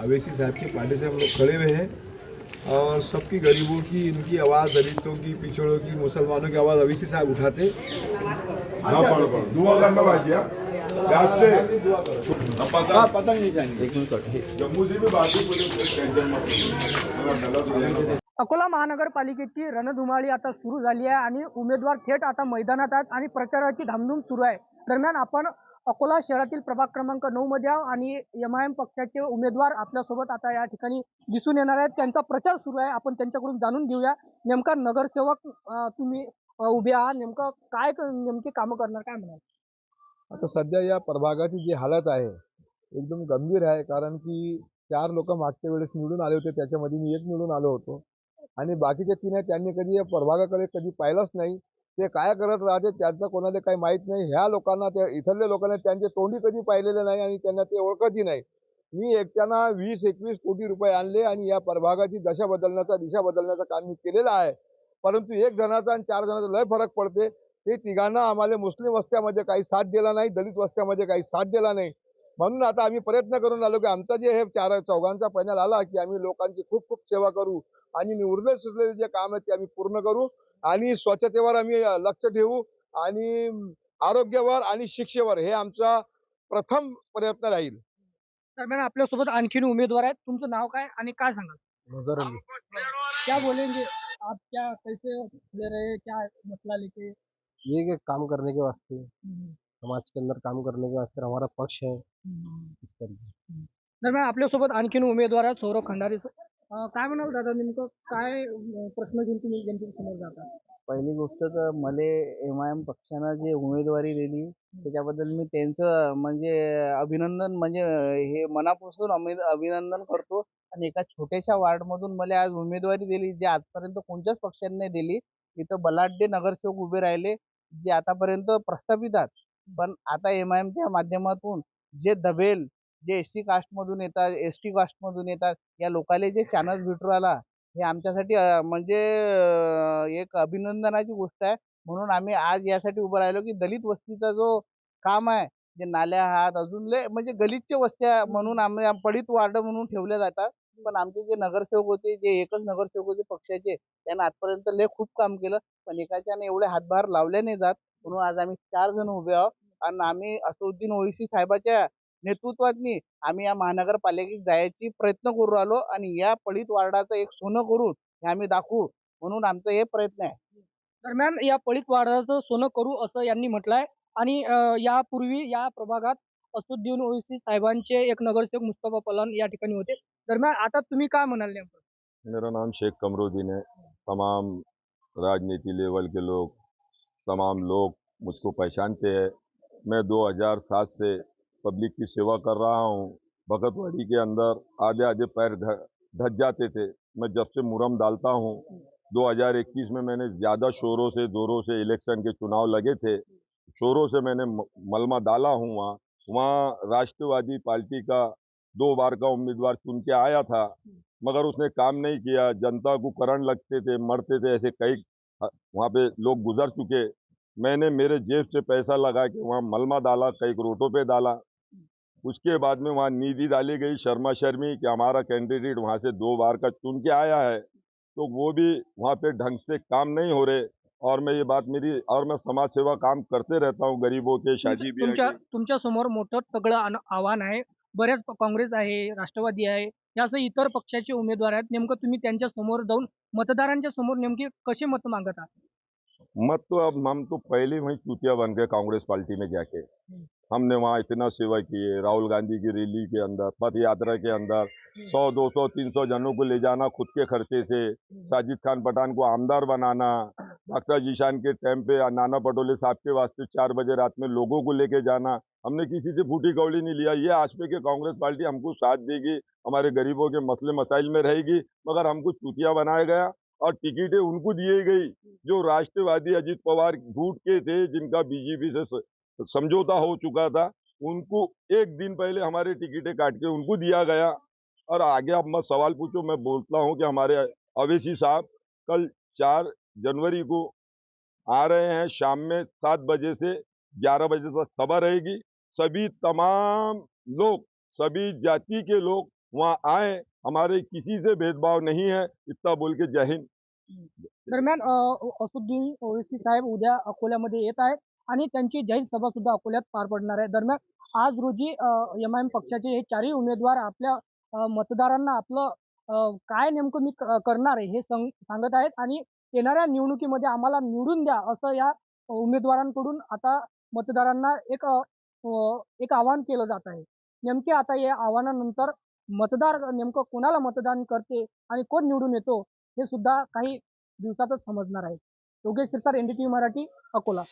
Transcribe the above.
अवैसी साहब की पार्टी से हम लोग खड़े हुए हैं और सबकी गरीबों की, इनकी आवाज़, दलितों की, पिछड़ों की, मुसलमानों की आवाज़ अवैसी साहब उठाते। दुआ करना भाई पतंग नहीं चाहिए जम्मू से भी बात अकोला महानगरपालिकेची रणधुमाळी आता सुरू झाली आहे आणि उमेदवार थेट आता मैदानात आहेत आणि प्रचाराची धामधूम सुरू आहे। दरम्यान आपण अकोला शहरातील प्रभाग क्रमांक 9 मध्ये आहोत आणि एमआयएम पक्षाचे उमेदवार आपल्यासोबत आता या ठिकाणी दिसून येणार आहेत। त्यांचा प्रचार सुरू आहे, आपण त्यांच्याकडून जाणून घेऊया नेमका नगरसेवक तुम्ही उभे आहात, नेमकं काय नेमकी कामं करणार, काय म्हणाल? आता सध्या या प्रभागाची जी हालत आहे एकदम गंभीर आहे, कारण की 4 लोक मागच्या वेळेस निवडून आले होते, त्याच्यामध्ये मी एक निवडून आलो होतो आणि बाकीचे 3 आहेत त्यांनी कधी या प्रभागाकडे कधी पाहिलंच नाही। ते काय करत राहते त्यांचं कोणाला काही माहीत नाही। ह्या लोकांना, त्या इथल्या लोकांना त्यांचे तोंडी कधी पाहिलेले नाही आणि त्यांना ते ओळखतही नाही। मी एकट्यानं 20-21 कोटी रुपये आणले आणि या प्रभागाची दिशा बदलण्याचं काम मी केलेलं आहे। परंतु एक जणाचा आणि 4 जणाचा लय फरक पडते। ते तिघांना आम्हाला मुस्लिम वस्त्यामध्ये काही साथ दिला नाही, दलित वस्त्यामध्ये काही साथ दिला नाही। म्हणून आता आम्ही प्रयत्न करून आलो की आमचा जे हे 4 चौघांचा पैनल आला की आम्ही लोकांची खूप खूप सेवा करू आणि उरले सुरलेले जे काम आहे ते आम्ही पूर्ण करू आणि स्वच्छतेवर आम्ही लक्ष ठेवू आणि आरोग्यावर आणि शिक्षेवर हे आमचा प्रथम प्रयत्न राहील। दरम्यान आपल्यासोबत आणखीन उमेदवार आहेत, तुमचं नाव काय आणि काय सांगाल? नजर अली। क्या बोलेंगे आप, क्या कैसे ले रहे हैं, क्या मसला लेके? ये कि काम करने के वास्ते, हम्म, समाज के अंदर काम करने के वास्ते हमारा पक्ष है हम्म, इस करके। दरम्यान आपल्यासोबत आणखीन उमेदवार आहेत, सौरभ खंडारे सर। काय म्हणाल दादा, नेमकं काय प्रश्न घेऊन तुम्ही त्यांच्या समोर जाता? पहिली गोष्ट तर मले एम पक्षानं जे उमेदवारी दिली त्याच्याबद्दल मी त्यांचं म्हणजे अभिनंदन म्हणजे हे मनापासून अभिनंदन करतो। आणि एका छोट्याशा वार्डमधून मला आज उमेदवारी दिली, जे आजपर्यंत कोणत्याच पक्षाने नाही दिली। इथं बलाढ्य नगरसेवक उभे राहिले जे आतापर्यंत प्रस्थापित आहेत, पण आता एमआयएमच्या माध्यमातून जे दबेल, जे एससी कास्टमधून येतात, एसटी कास्टमधून येतात, या लोकांना जे चान्स भेटू राहिला, हे आमच्यासाठी म्हणजे एक अभिनंदनाची गोष्ट आहे। म्हणून आम्ही आज यासाठी उभं राहिलो की दलित वस्तीचा जो काम आहे, जे नाल्या आहात अजून लय म्हणजे गलितच्या वस्त्या म्हणून आम्ही पडित वार्ड म्हणून ठेवले जातात। पण आमचे जे नगरसेवक होते, जे एकच नगरसेवक होते पक्षाचे, त्यांना आजपर्यंत लय खूप काम केलं, पण एकाच्याने एवढे हातभार लावले नाही जात। म्हणून आज आम्ही 4 जण उभे आहोत आणि आम्ही असदुद्दीन ओवैसी साहेबाच्या नेतृत्वातनी आम्ही या महानगरपालिकेत जायची प्रयत्न करू राहिलो आणि या पडित वार्डाचं एक सोनं करून हे आम्ही दाखवू, म्हणून आमचा हे प्रयत्न आहे। दरम्यान या पळीत वार्डाचं सोनं करू असं यांनी म्हटलंय आणि यापूर्वी या प्रभागात असदुद्दीन ओवैसी साहेबांचे एक नगरसेवक मुस्तफा पलान या ठिकाणी होते। दरम्यान आता तुम्ही काय म्हणाल नेमकं? मेरा नाम शेख कमरुद्दीन है। तमाम राजनीति लेवल के लोग, तमाम लोग मुझको पहचानते हैं। मैं 2007 से पब्लिक की सेवा कर रहा हूँ। भगतवाड़ी के अंदर आधे आधे पैर धस जाते थे। मैं जब से मुरम डालता हूँ, 2021 में मैंने ज़्यादा शोरों से ज़ोरों से इलेक्शन के चुनाव लगे थे, शोरों से मैंने मलमा डाला हूँ। वहाँ राष्ट्रवादी पार्टी का 2 बार का उम्मीदवार चुन के आया था, मगर उसने काम नहीं किया। जनता को करंट लगते थे, मरते थे, ऐसे कई वहाँ पे लोग गुजर चुके। मैंने मेरे जेब से पैसा लगा के वहाँ मलमा डाला, कई रोटों पे डाला। उसके बाद में वहाँ नीति डाली गई शर्मा शर्मी कि हमारा कैंडिडेट वहाँ से 2 बार का चुन के आया है, तो वो भी वहाँ पे ढंग से काम नहीं हो रहे। और मैं ये बात मेरी, और मैं समाज सेवा काम करते रहता हूँ, गरीबों के, शादी ब्याह के। तुमच्या समोर मोठं तगडं आव्हान आहे। बऱ्याच काँग्रेस आहे, राष्ट्रवादी आहे, यासह इतर पक्षाचे उमेदवार आहेत। नेमकं तुम्ही त्यांच्या समोर जाऊन मतदारांच्या समोर नेमके कसे मत मागत आहात? मत तो अब हम तो पहले वहीं चूतिया बन गए कांग्रेस पार्टी में जाके। हमने वहाँ इतना सेवा की है, राहुल गांधी की रैली के अंदर, पथ यात्रा के अंदर 100, 200, 300 जनों को ले जाना खुद के खर्चे से, साजिद खान पठान को आमदार बनाना, डॉक्टर जीशान के टाइम पे नाना पटोले साहब के वास्ते 4 बजे रात में लोगों को लेके जाना। हमने किसी से फूटी कौड़ी नहीं लिया। ये आशपे के कांग्रेस पार्टी हमको साथ देगी, हमारे गरीबों के मसले मसाइल में रहेगी, मगर हमको चूतिया बनाया गया और टिकटें उनको दी गई जो राष्ट्रवादी अजीत पवार झूठ के थे, जिनका बीजेपी से समझौता हो चुका था। उनको एक दिन पहले हमारे टिकटें काट के उनको दिया गया। और आगे आप मत सवाल पूछो, मैं बोलता हूँ कि हमारे अवैसी साहब कल 4 जनवरी को आ रहे हैं। शाम में 7 बजे से 11 बजे तक सभा रहेगी। सभी तमाम लोग, सभी जाति के लोग वहाँ आए, हमारे किसी से भेदभाव नहीं है, इतना बोल के जय हिंद। दरम्यान असुद्दीन ओवैसी साहेब उद्या अकोल्यामध्ये येत आहेत आणि त्यांची जाहीर सभा सुद्धा अकोल्यात पार पडणार आहे. दरम्यान आज रोजी एमआयएम पक्षाचे हे चारही उमेदवार आपल्या मतदारांना आपलं काय नेमकं मी करणार आहे हे सांगत आहेत आणि येणाऱ्या निवडणुकीमध्ये आम्हाला निवडून द्या असं या उमेदवारांकडून आता मतदारांना एक आवाहन केलं जात आहे. नेमके आता या आव्हानानंतर मतदार नेमकं कोणाला मतदान करते आणि कोण निवडून येतो हे सुद्धा काही दिवसातच समजणार आहे. योगेश सिरसार, एनडीटीव्ही मराठी, अकोला.